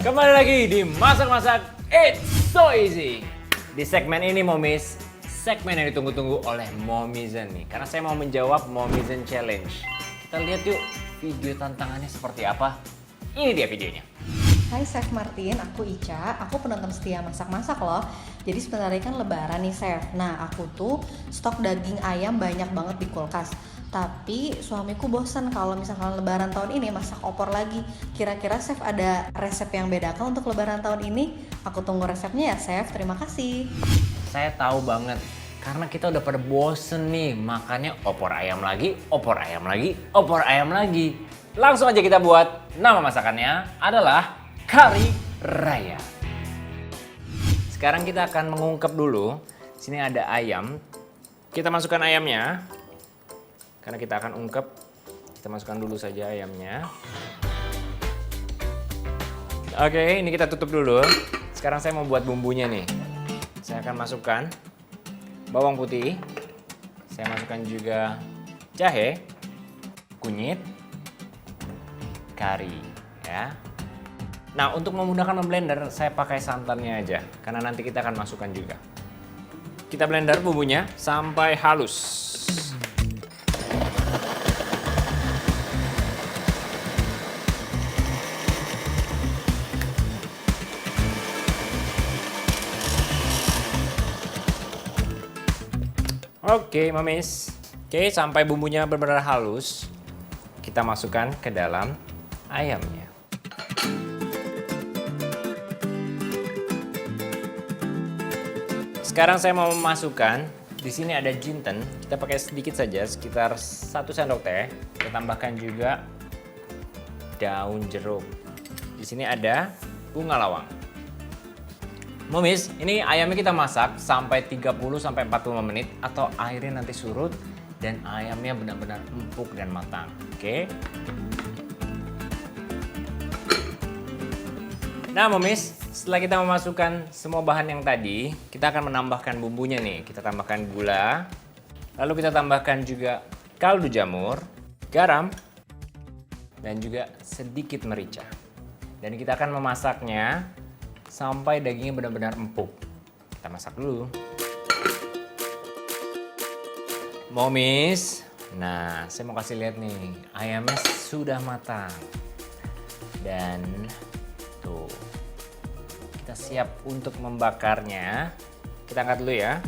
Kembali lagi di Masak-Masak It's So Easy. Di segmen ini Momis, segmen yang ditunggu-tunggu oleh Momizen nih. Karena saya mau menjawab Momizen Challenge. Kita lihat yuk video tantangannya seperti apa. Ini dia videonya. Hai Chef Martin, aku Ica, aku penonton setia masak-masak loh. Jadi sebentar lagi kan lebaran nih Chef. Nah aku tuh stok daging ayam banyak banget di kulkas. Tapi suamiku bosan kalau misalkan lebaran tahun ini masak opor lagi. Kira-kira Chef ada resep yang bedakan untuk lebaran tahun ini? Aku tunggu resepnya ya Chef, terima kasih. Saya tahu banget. Karena kita udah pada bosen nih, makannya opor ayam lagi, opor ayam lagi, opor ayam lagi. Langsung aja kita buat. Nama masakannya adalah kari raya. Sekarang kita akan mengungkep dulu. Sini ada ayam. Kita masukkan ayamnya. Karena kita akan ungkep, kita masukkan dulu saja ayamnya. Oke, ini kita tutup dulu. Sekarang saya mau buat bumbunya nih. Saya akan masukkan bawang putih. Saya masukkan juga jahe, kunyit, kari, ya. Nah, untuk memudahkan memblender, saya pakai santannya aja, karena nanti kita akan masukkan juga. Kita blender bumbunya sampai halus. Oke, Mamis. Oke, sampai bumbunya benar-benar halus, kita masukkan ke dalam ayamnya. Sekarang saya mau memasukkan, di sini ada jinten, kita pakai sedikit saja, sekitar 1 sendok teh. Kita tambahkan juga daun jeruk. Di sini ada bunga lawang. Momis, ini ayamnya kita masak sampai 30-45 menit atau airnya nanti surut dan ayamnya benar-benar empuk dan matang. Oke. Nah, Momis, setelah kita memasukkan semua bahan yang tadi, kita akan menambahkan bumbunya nih. Kita tambahkan gula, lalu kita tambahkan juga kaldu jamur, garam, dan juga sedikit merica. Dan kita akan memasaknya sampai dagingnya benar-benar empuk. Kita masak dulu. Momis, nah saya mau kasih lihat nih, ayamnya sudah matang. Dan tuh, kita siap untuk membakarnya. Kita angkat dulu ya.